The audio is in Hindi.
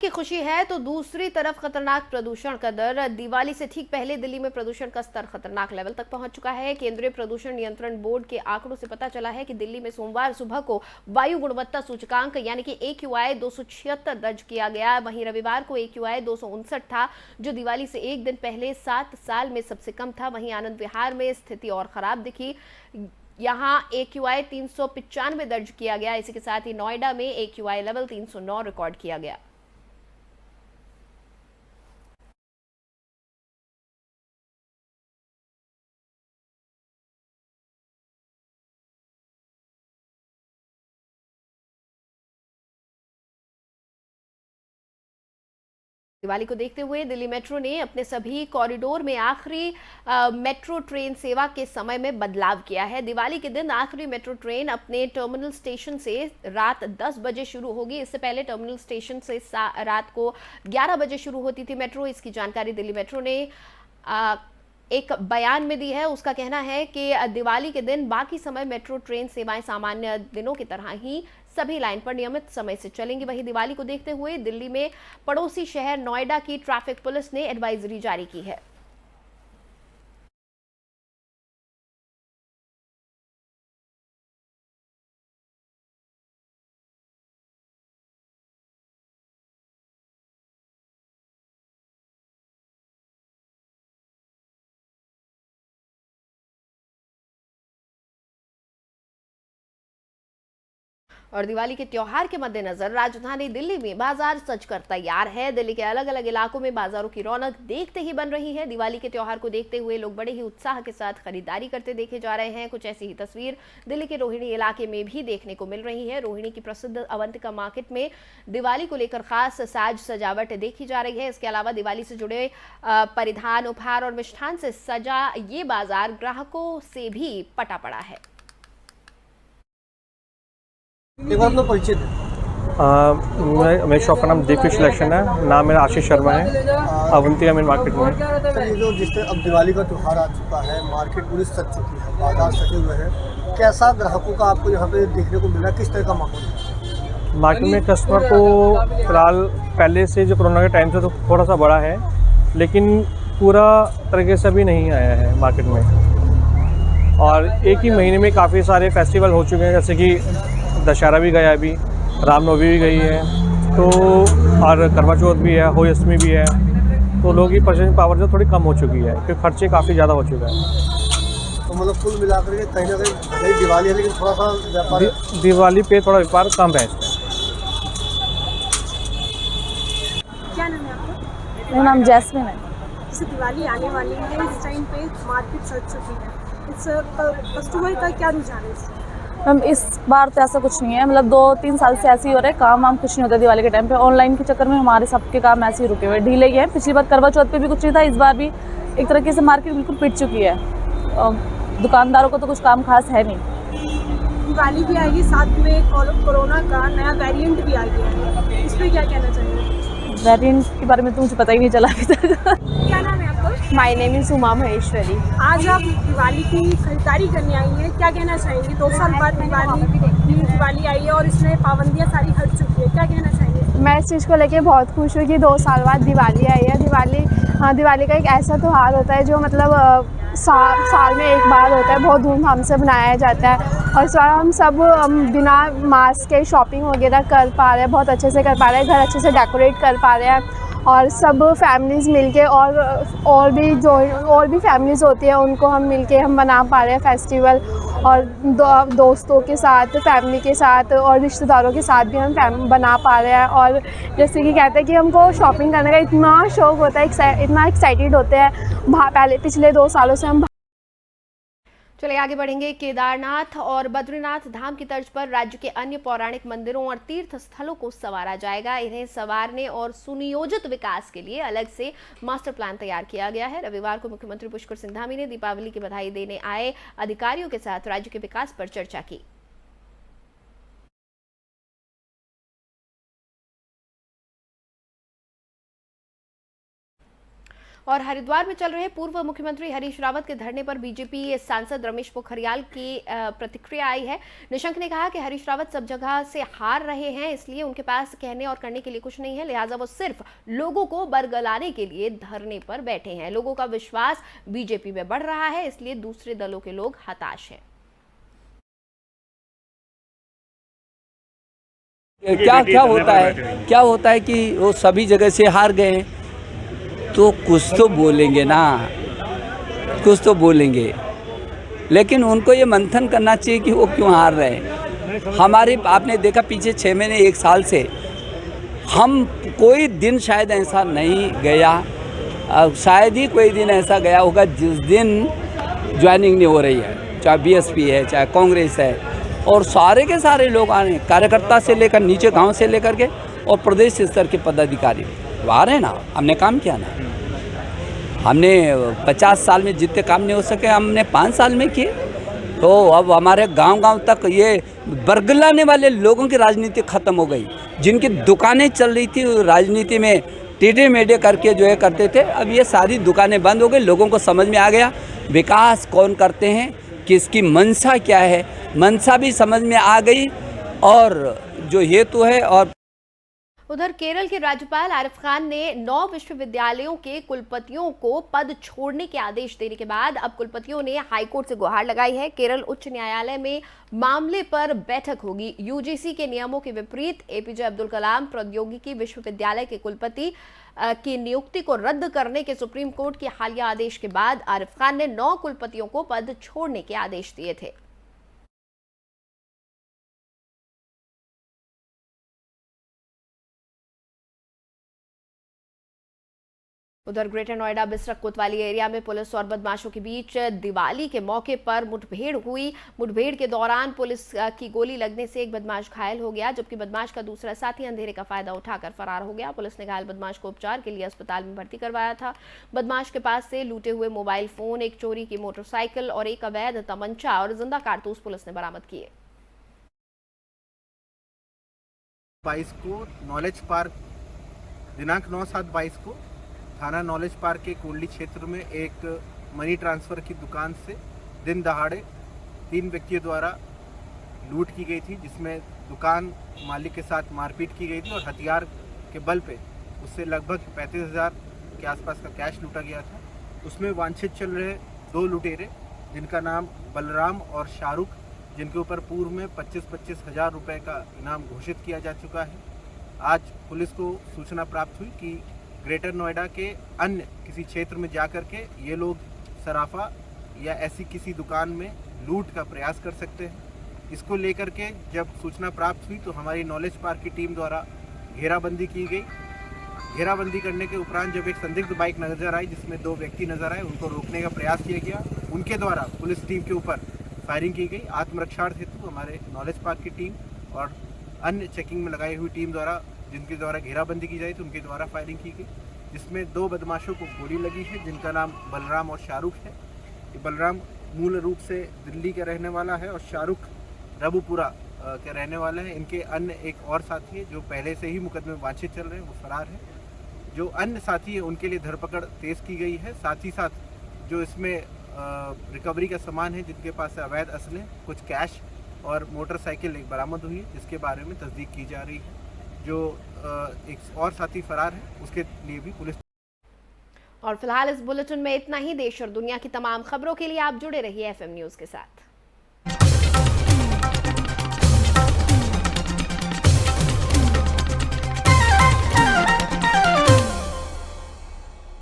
की खुशी है तो दूसरी तरफ खतरनाक प्रदूषण का दर। दिवाली से ठीक पहले दिल्ली में प्रदूषण का स्तर खतरनाक लेवल तक पहुंच चुका है। केंद्रीय प्रदूषण नियंत्रण बोर्ड के आंकड़ों से पता चला है कि दिल्ली में सोमवार सुबह को वायु गुणवत्ता सूचकांक यानी कि AQI 276 दर्ज किया गया। वहीं रविवार को AQI 259 था, जो दिवाली से एक दिन पहले 7 साल में सबसे कम था। वहीं आनंद विहार में स्थिति और खराब दिखी, यहाँ AQI 395 दर्ज किया गया। इसी के साथ ही नोएडा में AQI लेवल 309 रिकॉर्ड किया गया। दिवाली को देखते हुए दिल्ली मेट्रो ने अपने सभी कॉरिडोर में आखिरी मेट्रो ट्रेन सेवा के समय में बदलाव किया है। दिवाली के दिन आखिरी मेट्रो ट्रेन अपने टर्मिनल स्टेशन से रात 10 बजे शुरू होगी। इससे पहले टर्मिनल स्टेशन से रात को 11 बजे शुरू होती थी मेट्रो। इसकी जानकारी दिल्ली मेट्रो ने एक बयान में दी है। उसका कहना है कि दिवाली के दिन बाकी समय मेट्रो ट्रेन सेवाएं सामान्य दिनों की तरह ही सभी लाइन पर नियमित समय से चलेंगी। वहीं दिवाली को देखते हुए दिल्ली में पड़ोसी शहर नोएडा की ट्रैफिक पुलिस ने एडवाइजरी जारी की है। और दिवाली के त्योहार के मद्देनजर राजधानी दिल्ली में बाजार सज कर तैयार है। दिल्ली के अलग अलग इलाकों में बाजारों की रौनक देखते ही बन रही है। दिवाली के त्योहार को देखते हुए लोग बड़े ही उत्साह के साथ खरीदारी करते देखे जा रहे हैं। कुछ ऐसी ही तस्वीर दिल्ली के रोहिणी इलाके में भी देखने को मिल रही है। रोहिणी की प्रसिद्ध अवंतिका मार्केट में दिवाली को लेकर खास साज सजावट देखी जा रही है। इसके अलावा दिवाली से जुड़े परिधान, उपहार और मिष्ठान से सजा ये बाजार ग्राहकों से भी पटा पड़ा है। एक बार तो परिचय मेरे शॉप का नाम दीप सिलेक्शन है। नाम मेरा आशीष शर्मा है। अवंतिका मेन मार्केट में। ये जो जिस तरह अब दिवाली का त्यौहार आ चुका है, मार्केट पूरी सज चुकी है, बाजार सजे हुए हैं, कैसा ग्राहकों का आपको यहाँ पे देखने को मिल रहा है, किस तरह का माहौल है? मार्केट में कस्टमर को फिलहाल पहले से जो कोरोना के टाइम से तो थोड़ा सा बड़ा है, लेकिन पूरा तरीके से अभी नहीं आया है मार्केट में। और एक ही महीने में काफ़ी सारे फेस्टिवल हो चुके हैं, जैसे कि दशहरा भी गया, अभी रामनवमी भी गई है, तो और करवा चौथ भी है, होली अष्टमी भी है। तो लोगों की परचेजिंग पावर जो थोड़ी कम हो चुकी है, क्योंकि खर्चे काफ़ी ज़्यादा हो चुका है। तो मतलब कुल मिलाकर के कहीं ना कहीं दिवाली है, लेकिन थोड़ा सा व्यापार दिवाली पे थोड़ा व्यापार कम है इसमें। क्या नाम है आपका? मेरा नाम जैस्मिन है। जैसे दिवाली आने वाली है, इस टाइम पे मार्केट सज चुकी है, इस कस्टमर का क्या रुझान है इससे? मैम इस बार तो ऐसा कुछ नहीं है, मतलब 2-3 साल से ऐसे ही हो रहा है, काम वाम कुछ नहीं होता दिवाली के टाइम पे। ऑनलाइन के चक्कर में हमारे सबके काम ऐसे ही रुके हुए, ढीले ही हैं। पिछली बार करवा चौथ पे भी कुछ नहीं था, इस बार भी एक तरीके से मार्केट बिल्कुल पिट चुकी है। दुकानदारों को तो कुछ काम खास है नहीं। दिवाली भी आएगी, साथ में कोरोना का नया वेरिएंट भी आ गया है, इस पर क्या कहना चाहिए? वेरिएंट के बारे में तो मुझे पता ही नहीं चला अभी तक। क्या नाम है आपका? My name is Uma Maheshwari. आज आप दिवाली की खरीदारी करने आई हैं, क्या कहना चाहेंगे? 2 साल बाद दिवाली आई है और इसमें पाबंदियाँ सारी हट चुकी है, क्या कहना चाहेंगे? मैं इस चीज़ को लेके बहुत खुश हूँ कि 2 साल बाद दिवाली आई है। दिवाली का एक ऐसा त्यौहार होता है जो मतलब साल में एक बार होता है, बहुत धूमधाम से मनाया जाता है। और इस बार हम सब बिना मास्क के शॉपिंग वगैरह कर पा रहे हैं, बहुत अच्छे से कर पा रहे हैं, घर अच्छे से डेकोरेट कर पा रहे हैं। और सब फैमिलीज़ मिलके और भी फैमिलीज़ होती है, उनको हम मिलके हम मना पा रहे हैं फेस्टिवल। और दोस्तों के साथ, फैमिली के साथ और रिश्तेदारों के साथ भी हम बना पा रहे हैं। और जैसे कि कहते हैं कि हमको शॉपिंग करने का इतना शौक़ होता है, इतना एक्साइटेड होते हैं। पिछले 2 सालों से हम चलिए आगे बढ़ेंगे। केदारनाथ और बद्रीनाथ धाम की तर्ज पर राज्य के अन्य पौराणिक मंदिरों और तीर्थ स्थलों को संवारा जाएगा। इन्हें संवारने और सुनियोजित विकास के लिए अलग से मास्टर प्लान तैयार किया गया है। रविवार को मुख्यमंत्री पुष्कर सिंह धामी ने दीपावली की बधाई देने आए अधिकारियों के साथ राज्य के विकास पर चर्चा की। और हरिद्वार में चल रहे पूर्व मुख्यमंत्री हरीश रावत के धरने पर बीजेपी सांसद रमेश पोखरियाल की प्रतिक्रिया आई है। निशंक ने कहा कि हरीश रावत सब जगह से हार रहे हैं, इसलिए उनके पास कहने और करने के लिए कुछ नहीं है, लिहाजा वो सिर्फ लोगों को बरगलाने के लिए धरने पर बैठे हैं। लोगों का विश्वास बीजेपी में बढ़ रहा है, इसलिए दूसरे दलों के लोग हताश हैं। क्या होता है कि वो सभी जगह से हार गए, तो कुछ तो बोलेंगे ना, कुछ तो बोलेंगे, लेकिन उनको ये मंथन करना चाहिए कि वो क्यों हार रहे हैं। हमारे आपने देखा पिछले 6 महीने 1 साल से हम कोई दिन शायद ऐसा नहीं गया, शायद ही कोई दिन ऐसा गया होगा जिस दिन ज्वाइनिंग नहीं हो रही है, चाहे बीएसपी है चाहे कांग्रेस है, और सारे के सारे लोग आ रहे हैं, कार्यकर्ता से लेकर नीचे गांव से लेकर के और प्रदेश स्तर के पदाधिकारी आ रहे हैं ना। हमने काम किया ना, हमने 50 साल में जितने काम नहीं हो सके हमने 5 साल में किए। तो अब हमारे गांव-गांव तक ये बरगलाने वाले लोगों की राजनीति ख़त्म हो गई। जिनकी दुकानें चल रही थी राजनीति में टेढ़े मेढ़े करके जो है करते थे, अब ये सारी दुकानें बंद हो गई। लोगों को समझ में आ गया विकास कौन करते हैं, किसकी मंशा क्या है, मंशा भी समझ में आ गई और जो हेतु है। और उधर केरल के राज्यपाल आरिफ खान ने 9 विश्वविद्यालयों के कुलपतियों को पद छोड़ने के आदेश देने के बाद अब कुलपतियों ने हाईकोर्ट से गुहार लगाई है। केरल उच्च न्यायालय में मामले पर बैठक होगी। यूजीसी के नियमों के विपरीत एपीजे अब्दुल कलाम प्रौद्योगिकी विश्वविद्यालय के कुलपति की नियुक्ति को रद्द करने के सुप्रीम कोर्ट के हालिया आदेश के बाद आरिफ खान ने 9 कुलपतियों को पद छोड़ने के आदेश दिए थे। उधर ग्रेटर नोएडा बिसरक कोतवाली एरिया में पुलिस और बदमाशों के बीच दिवाली के मौके पर मुठभेड़ हुई। मुठभेड़ के दौरान पुलिस की गोली लगने से एक बदमाश घायल हो गया, जबकि बदमाश का दूसरा साथी अंधेरे का फायदा उठाकर फरार हो गया। पुलिस ने घायल बदमाश को उपचार के लिए अस्पताल में भर्ती करवाया था। बदमाश के पास से लूटे हुए मोबाइल फोन, एक चोरी की मोटरसाइकिल और एक अवैध तमंचा और जिंदा कारतूस पुलिस ने बरामद किए। 22 को नॉलेज पार्क, दिनांक 9/7/22 को थाना नॉलेज पार्क के कोल्डी क्षेत्र में एक मनी ट्रांसफ़र की दुकान से दिन दहाड़े 3 व्यक्तियों द्वारा लूट की गई थी, जिसमें दुकान मालिक के साथ मारपीट की गई थी और हथियार के बल पे उससे लगभग 35,000 के आसपास का कैश लूटा गया था। उसमें वांछित चल रहे 2 लुटेरे जिनका नाम बलराम और शाहरुख, जिनके ऊपर पूर्व में 25-25 हज़ार रुपये का इनाम घोषित किया जा चुका है। आज पुलिस को सूचना प्राप्त हुई कि ग्रेटर नोएडा के अन्य किसी क्षेत्र में जाकर के ये लोग सराफा या ऐसी किसी दुकान में लूट का प्रयास कर सकते हैं। इसको लेकर के जब सूचना प्राप्त हुई तो हमारी नॉलेज पार्क की टीम द्वारा घेराबंदी की गई। घेराबंदी करने के उपरांत जब एक संदिग्ध बाइक नजर आई जिसमें 2 व्यक्ति नजर आए, उनको रोकने का प्रयास किया गया। उनके द्वारा पुलिस टीम के ऊपर फायरिंग की गई। आत्मरक्षार्थ हेतु हमारे नॉलेज पार्क की टीम और अन्य चेकिंग में लगाई हुई टीम द्वारा, जिनके द्वारा घेराबंदी की जाए तो उनके द्वारा फायरिंग की गई, जिसमें 2 बदमाशों को गोली लगी है, जिनका नाम बलराम और शाहरुख है। ये बलराम मूल रूप से दिल्ली का रहने वाला है और शाहरुख रबुपुरा के रहने वाले हैं। इनके अन्य एक और साथी है जो पहले से ही मुकदमे में वांछित चल रहे हैं, वो फरार है। जो अन्य साथी है उनके लिए धरपकड़ तेज की गई है। साथ ही साथ जो इसमें रिकवरी का सामान है, जिनके पास अवैध असले, कुछ कैश और मोटरसाइकिल एक बरामद हुई है, जिसके बारे में तस्दीक की जा रही है। जो एक और साथी फरार है, उसके लिए भी पुलिस। और फिलहाल इस बुलेटिन में इतना ही। देश और दुनिया की तमाम खबरों के लिए आप जुड़े रहिए FM न्यूज़ के साथ।